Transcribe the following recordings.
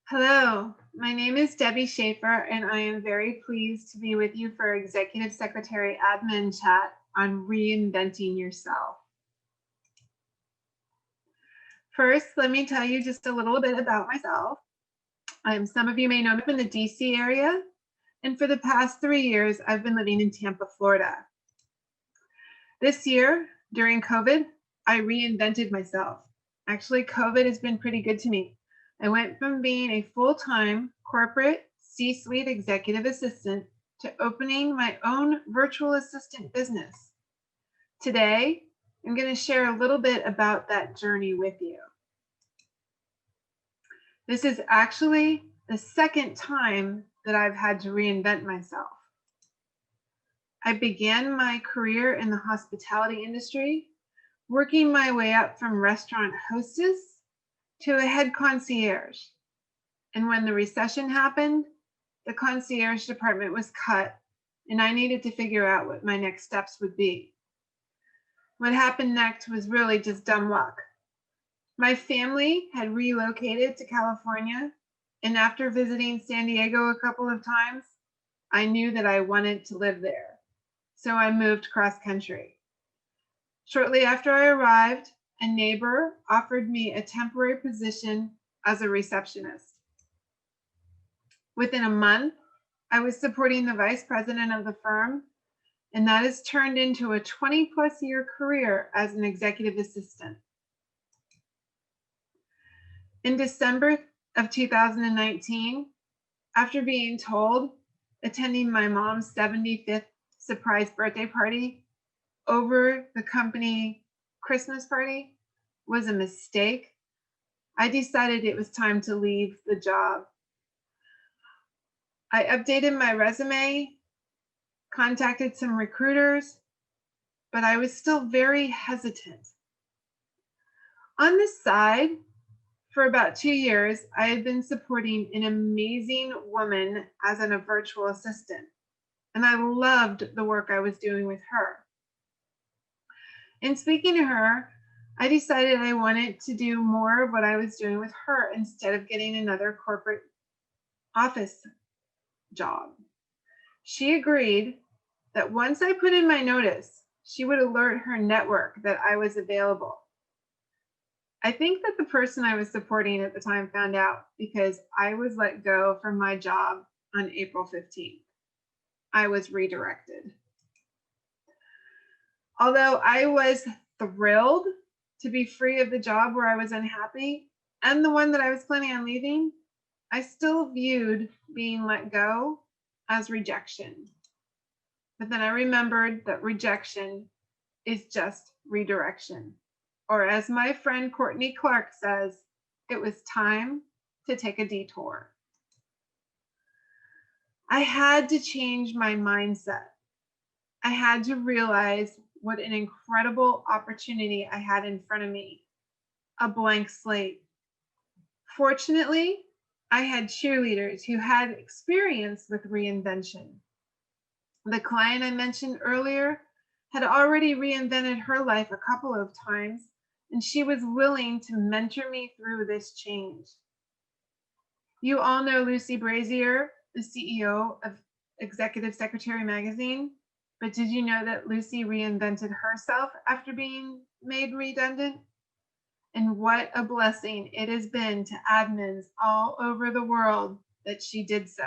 Hello, my name is Debbi Shaffer, and I am very pleased to be with you for Executive Secretary Admin Chat on Reinventing Yourself. First, let me tell you just a little bit about myself. Some of you may know me in the DC area, and for the past 3 years, I've been living in Tampa, Florida. This year, during COVID, I reinvented myself. Actually, COVID has been pretty good to me. I went from being a full-time corporate C-suite executive assistant to opening my own virtual assistant business. Today, I'm going to share a little bit about that journey with you. This is actually the second time that I've had to reinvent myself. I began my career in the hospitality industry, working my way up from restaurant hostess to a head concierge. And when the recession happened, the concierge department was cut, and I needed to figure out what my next steps would be. What happened next was really just dumb luck. My family had relocated to California, and after visiting San Diego a couple of times, I knew that I wanted to live there. So I moved cross country. Shortly after I arrived, a neighbor offered me a temporary position as a receptionist. Within a month, I was supporting the vice president of the firm, and that has turned into a 20-plus year career as an executive assistant. In December of 2019, after being told attending my mom's 75th surprise birthday party over the company Christmas party was a mistake, I decided it was time to leave the job. I updated my resume, contacted some recruiters, but I was still very hesitant. On the side, for about 2 years, I had been supporting an amazing woman as a virtual assistant, and I loved the work I was doing with her. In speaking to her, I decided I wanted to do more of what I was doing with her instead of getting another corporate office job. She agreed that once I put in my notice, she would alert her network that I was available. I think that the person I was supporting at the time found out because I was let go from my job on April 15th. I was redirected. Although I was thrilled to be free of the job where I was unhappy and the one that I was planning on leaving, I still viewed being let go as rejection. But then I remembered that rejection is just redirection. Or as my friend Courtney Clark says, it was time to take a detour. I had to change my mindset. I had to realize what an incredible opportunity I had in front of me, a blank slate. Fortunately, I had cheerleaders who had experience with reinvention. The client I mentioned earlier had already reinvented her life a couple of times, and she was willing to mentor me through this change. You all know Lucy Brazier, the CEO of Executive Secretary Magazine, but did you know that Lucy reinvented herself after being made redundant? And what a blessing it has been to admins all over the world that she did so.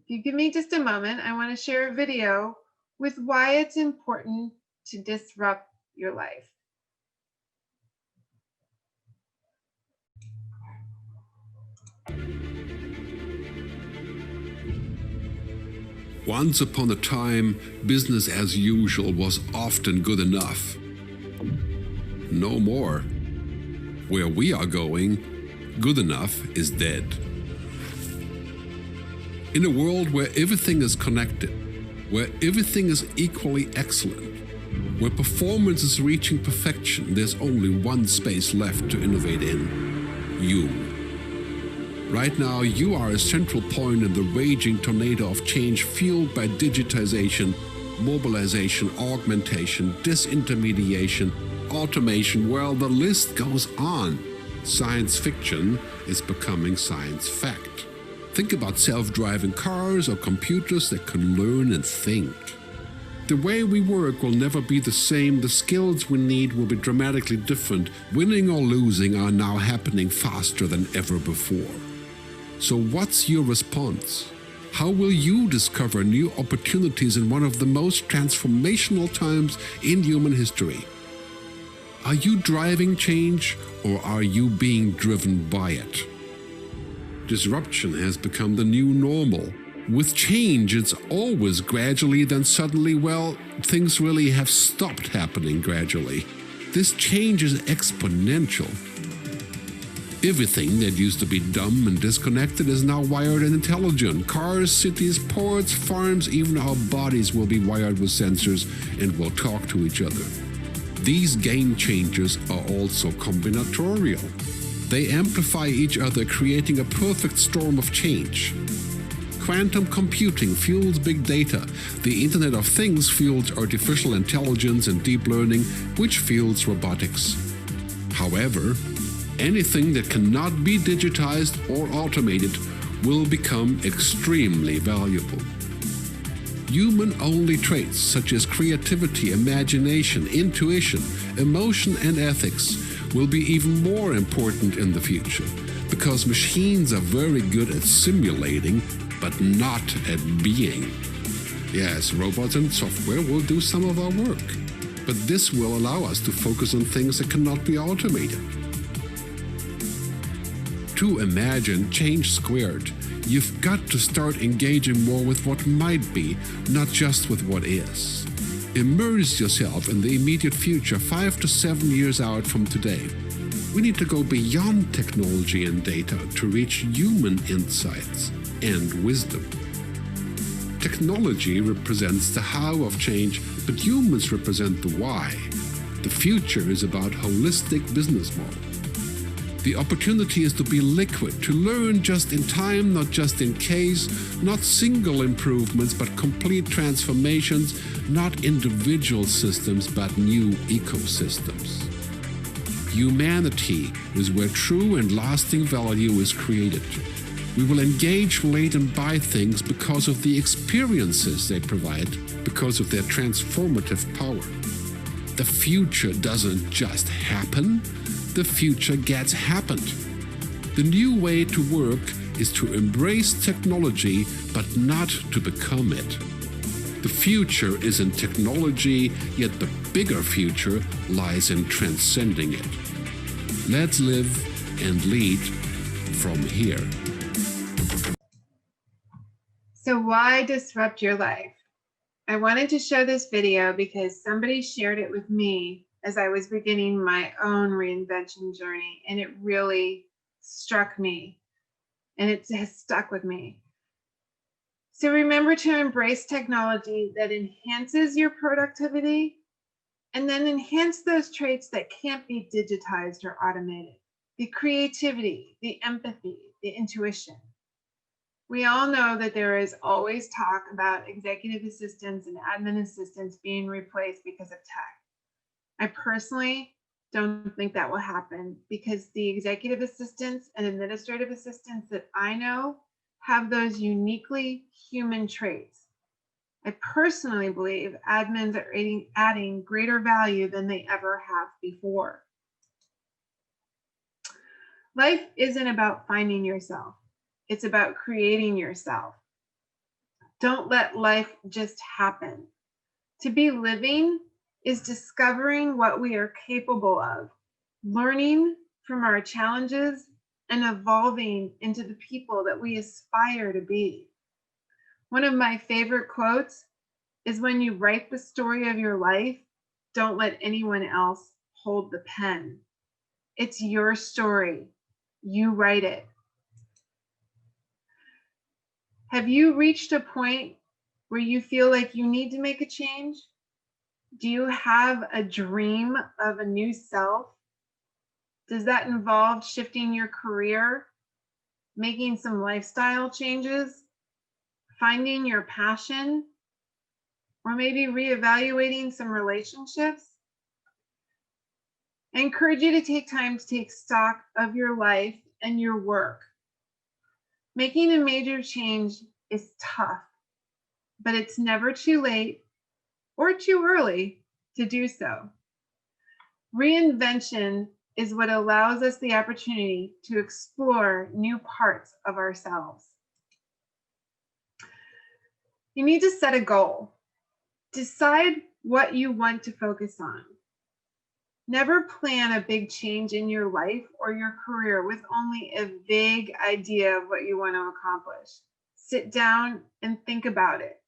If you give me just a moment, I want to share a video with why it's important to disrupt your life. Once upon a time, business as usual was often good enough. No more. Where we are going, good enough is dead. In a world where everything is connected, where everything is equally excellent, where performance is reaching perfection, there's only one space left to innovate in: you. Right now, you are a central point in the raging tornado of change fueled by digitization, mobilization, augmentation, disintermediation, automation. Well, the list goes on. Science fiction is becoming science fact. Think about self-driving cars or computers that can learn and think. The way we work will never be the same. The skills we need will be dramatically different. Winning or losing are now happening faster than ever before. So what's your response? How will you discover new opportunities in one of the most transformational times in human history? Are you driving change, or are you being driven by it? Disruption has become the new normal. With change, it's always gradually, then suddenly, well, things really have stopped happening gradually. This change is exponential. Everything that used to be dumb and disconnected is now wired and intelligent. Cars, cities, ports, farms, even our bodies will be wired with sensors and will talk to each other. These game changers are also combinatorial. They amplify each other, creating a perfect storm of change. Quantum computing fuels big data. The Internet of Things fuels artificial intelligence and deep learning, which fuels robotics. However, anything that cannot be digitized or automated will become extremely valuable. Human-only traits such as creativity, imagination, intuition, emotion, and ethics will be even more important in the future, because machines are very good at simulating, but not at being. Yes, robots and software will do some of our work, but this will allow us to focus on things that cannot be automated. To imagine change squared, you've got to start engaging more with what might be, not just with what is. Immerse yourself in the immediate future, 5 to 7 years out from today. We need to go beyond technology and data to reach human insights and wisdom. Technology represents the how of change, but humans represent the why. The future is about holistic business model. The opportunity is to be liquid, to learn just in time, not just in case, not single improvements, but complete transformations, not individual systems, but new ecosystems. Humanity is where true and lasting value is created. We will engage, relate, and buy things because of the experiences they provide, because of their transformative power. The future doesn't just happen. The future gets happened. The new way to work is to embrace technology, but not to become it. The future is in technology, yet the bigger future lies in transcending it. Let's live and lead from here. So why disrupt your life? I wanted to show this video because somebody shared it with me as I was beginning my own reinvention journey, and it really struck me, and it has stuck with me. So remember to embrace technology that enhances your productivity, and then enhance those traits that can't be digitized or automated. The creativity, the empathy, the intuition. We all know that there is always talk about executive assistants and admin assistants being replaced because of tech. I personally don't think that will happen, because the executive assistants and administrative assistants that I know have those uniquely human traits. I personally believe admins are adding greater value than they ever have before. Life isn't about finding yourself. It's about creating yourself. Don't let life just happen. To be living is discovering what we are capable of, learning from our challenges, and evolving into the people that we aspire to be. One of my favorite quotes is, when you write the story of your life, don't let anyone else hold the pen. It's your story. You write it. Have you reached a point where you feel like you need to make a change? Do you have a dream of a new self? Does that involve shifting your career, making some lifestyle changes, finding your passion, or maybe reevaluating some relationships? I encourage you to take time to take stock of your life and your work. Making a major change is tough, but it's never too late or too early to do so. Reinvention is what allows us the opportunity to explore new parts of ourselves. You need to set a goal. Decide what you want to focus on. Never plan a big change in your life or your career with only a vague idea of what you want to accomplish. Sit down and think about it.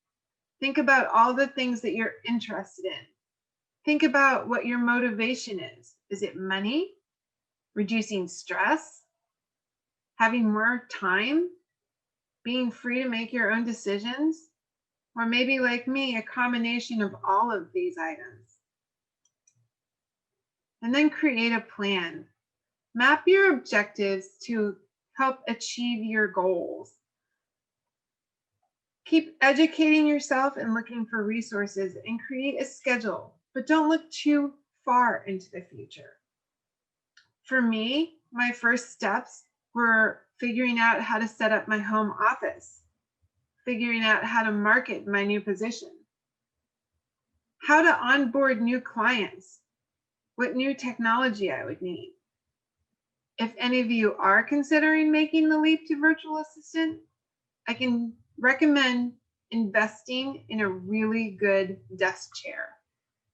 Think about all the things that you're interested in. Think about what your motivation is. Is it money? Reducing stress? Having more time? Being free to make your own decisions? Or maybe, like me, a combination of all of these items. And then create a plan. Map your objectives to help achieve your goals. Keep educating yourself and looking for resources and create a schedule, but don't look too far into the future. For me, my first steps were figuring out how to set up my home office, figuring out how to market my new position, how to onboard new clients, what new technology I would need. If any of you are considering making the leap to virtual assistant, I can recommend investing in a really good desk chair.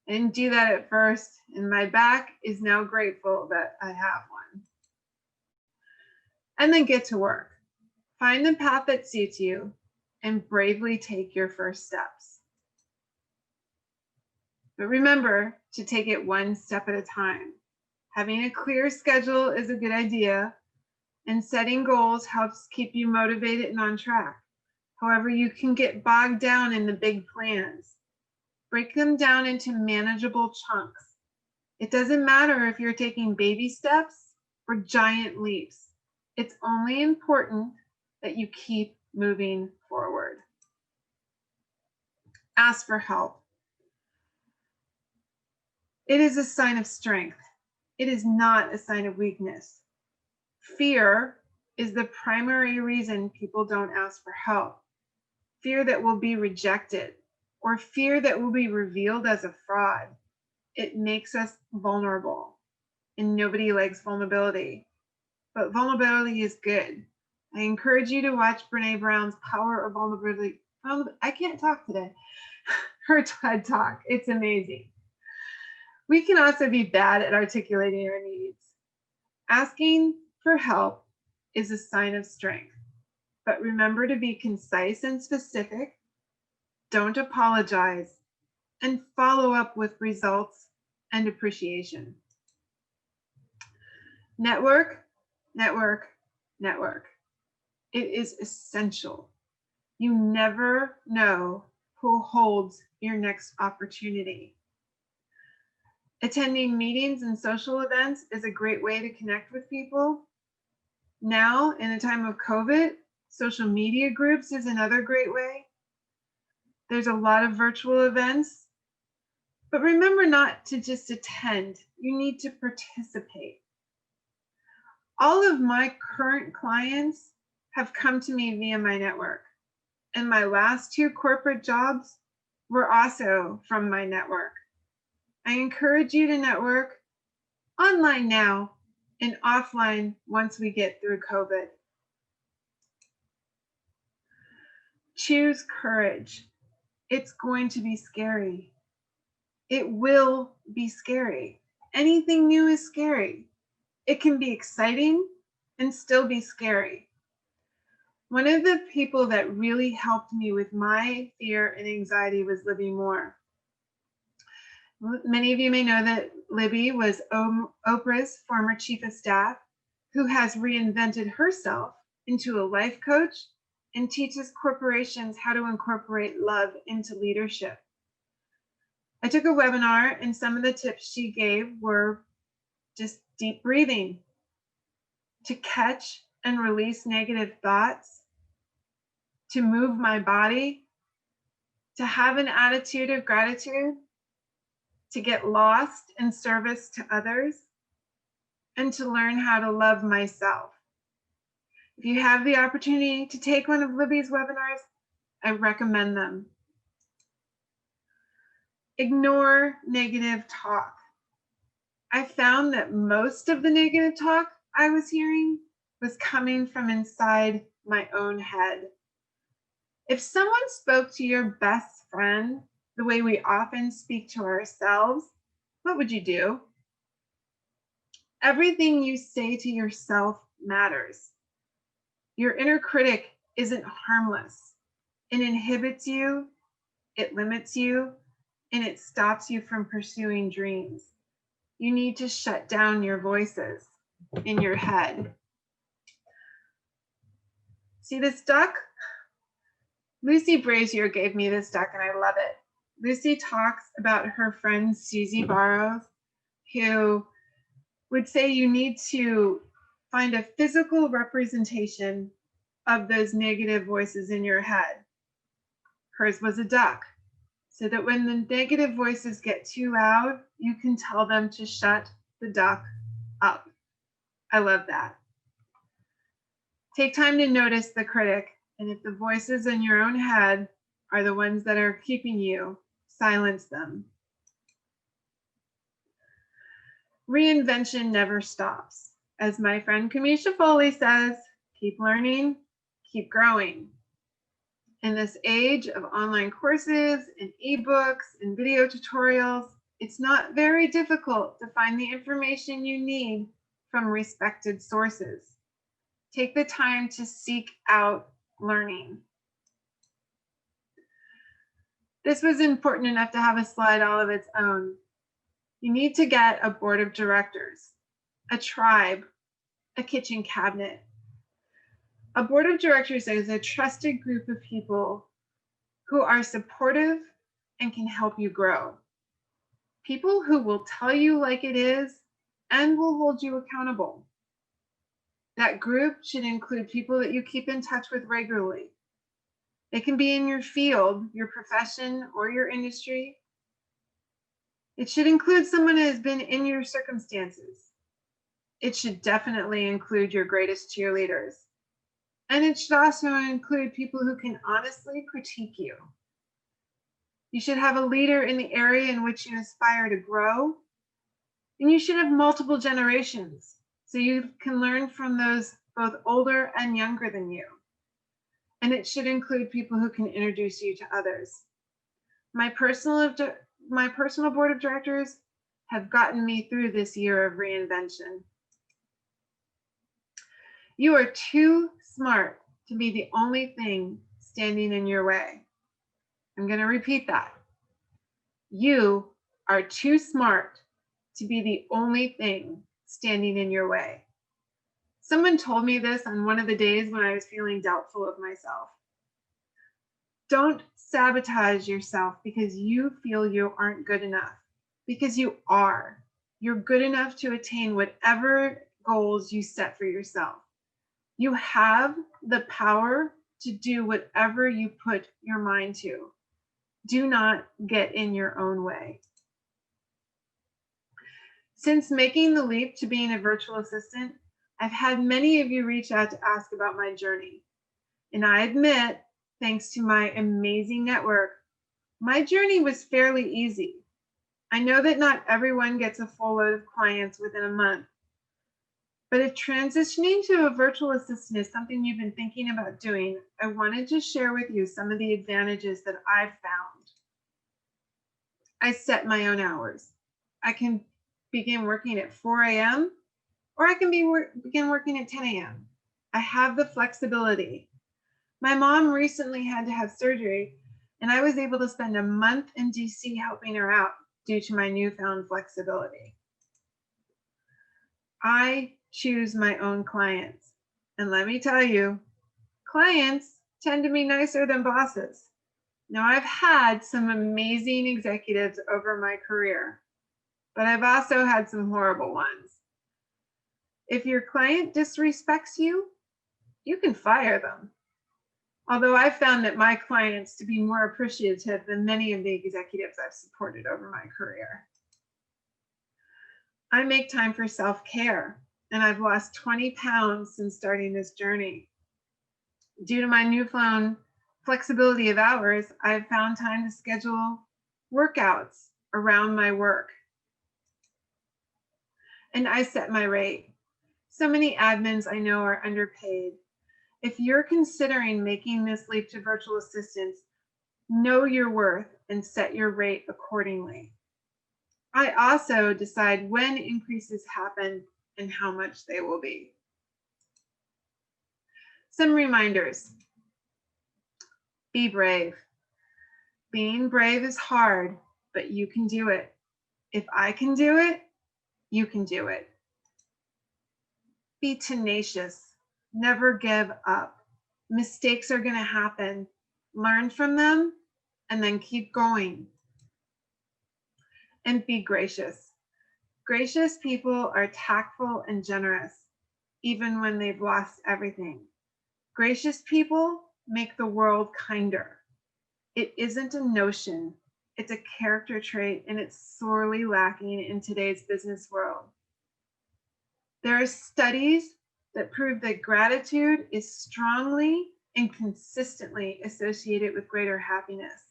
I didn't do that at first, and my back is now grateful that I have one. And then get to work. Find the path that suits you and bravely take your first steps. But remember to take it one step at a time. Having a clear schedule is a good idea, and setting goals helps keep you motivated and on track. However, you can get bogged down in the big plans. Break them down into manageable chunks. It doesn't matter if you're taking baby steps or giant leaps. It's only important that you keep moving forward. Ask for help. It is a sign of strength. It is not a sign of weakness. Fear is the primary reason people don't ask for help. Fear that we'll be rejected or fear that we'll be revealed as a fraud. It makes us vulnerable, and nobody likes vulnerability. But vulnerability is good. I encourage you to watch Brene Brown's Power of Vulnerability. I can't talk today. Her TED Talk. It's amazing. We can also be bad at articulating our needs. Asking for help is a sign of strength, but remember to be concise and specific. Don't apologize, and follow up with results and appreciation. Network, network, network. It is essential. You never know who holds your next opportunity. Attending meetings and social events is a great way to connect with people. Now, in a time of COVID, social media groups is another great way. There's a lot of virtual events, but remember not to just attend. You need to participate. All of my current clients have come to me via my network, and my last 2 corporate jobs were also from my network. I encourage you to network online now and offline once we get through COVID. Choose courage. It's going to be scary. It will be scary. Anything new is scary. It can be exciting and still be scary. One of the people that really helped me with my fear and anxiety was Libby Moore. Many of you may know that Libby was Oprah's former chief of staff, who has reinvented herself into a life coach and teaches corporations how to incorporate love into leadership. I took a webinar, and some of the tips she gave were just deep breathing, to catch and release negative thoughts, to move my body, to have an attitude of gratitude, to get lost in service to others, and to learn how to love myself. If you have the opportunity to take one of Libby's webinars, I recommend them. Ignore negative talk. I found that most of the negative talk I was hearing was coming from inside my own head. If someone spoke to your best friend the way we often speak to ourselves, what would you do? Everything you say to yourself matters. Your inner critic isn't harmless. It inhibits you, it limits you, and it stops you from pursuing dreams. You need to shut down your voices in your head. See this duck? Lucy Brazier gave me this duck and I love it. Lucy talks about her friend Susie Barrows, who would say you need to find a physical representation of those negative voices in your head. Hers was a duck, so that when the negative voices get too loud, you can tell them to shut the duck up. I love that. Take time to notice the critic, and if the voices in your own head are the ones that are keeping you, silence them. Reinvention never stops. As my friend Kamisha Foley says, keep learning, keep growing. In this age of online courses and ebooks and video tutorials, it's not very difficult to find the information you need from respected sources. Take the time to seek out learning. This was important enough to have a slide all of its own. You need to get a board of directors, a tribe, a kitchen cabinet. A board of directors is a trusted group of people who are supportive and can help you grow. People who will tell you like it is and will hold you accountable. That group should include people that you keep in touch with regularly. They can be in your field, your profession, or your industry. It should include someone who has been in your circumstances. It should definitely include your greatest cheerleaders. And it should also include people who can honestly critique you. You should have a leader in the area in which you aspire to grow. And you should have multiple generations so you can learn from those both older and younger than you. And it should include people who can introduce you to others. My personal board of directors have gotten me through this year of reinvention. You are too smart to be the only thing standing in your way. I'm going to repeat that. You are too smart to be the only thing standing in your way. Someone told me this on one of the days when I was feeling doubtful of myself. Don't sabotage yourself because you feel you aren't good enough, because you are. You're good enough to attain whatever goals you set for yourself. You have the power to do whatever you put your mind to. Do not get in your own way. Since making the leap to being a virtual assistant, I've had many of you reach out to ask about my journey. And I admit, thanks to my amazing network, my journey was fairly easy. I know that not everyone gets a full load of clients within a month. But if transitioning to a virtual assistant is something you've been thinking about doing, I wanted to share with you some of the advantages that I've found. I set my own hours. I can begin working at 4 a.m. or I can begin working at 10 a.m. I have the flexibility. My mom recently had to have surgery, and I was able to spend a month in DC helping her out due to my newfound flexibility. I choose my own clients. And let me tell you, clients tend to be nicer than bosses. Now, I've had some amazing executives over my career, but I've also had some horrible ones. If your client disrespects you, you can fire them. Although I've found that my clients to be more appreciative than many of the executives I've supported over my career. I make time for self-care. and I've lost 20 pounds since starting this journey. Due to my newfound flexibility of hours, I've found time to schedule workouts around my work. And I set my rate. So many admins I know are underpaid. If you're considering making this leap to virtual assistants, know your worth and set your rate accordingly. I also decide when increases happen and how much they will be. Some reminders. Be brave. Being brave is hard, but you can do it. If I can do it, you can do it. Be tenacious. Never give up. Mistakes are going to happen. Learn from them and then keep going. And be gracious. Gracious people are tactful and generous, even when they've lost everything. Gracious people make the world kinder. It isn't a notion, it's a character trait, and it's sorely lacking in today's business world. There are studies that prove that gratitude is strongly and consistently associated with greater happiness.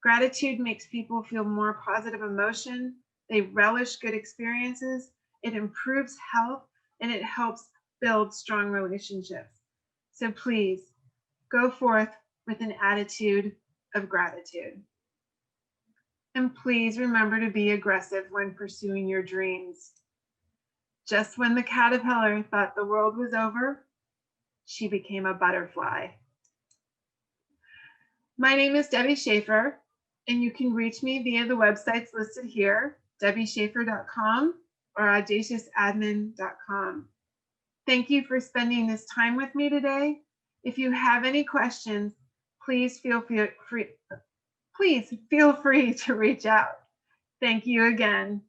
Gratitude makes people feel more positive emotion, they relish good experiences, it improves health, and it helps build strong relationships. So please, go forth with an attitude of gratitude. And please remember to be aggressive when pursuing your dreams. Just when the caterpillar thought the world was over, she became a butterfly. My name is Debbi Shaffer, and you can reach me via the websites listed here, debbishaffer.com or audaciousadmin.com. Thank you for spending this time with me today. If you have any questions, please feel free to reach out. Thank you again.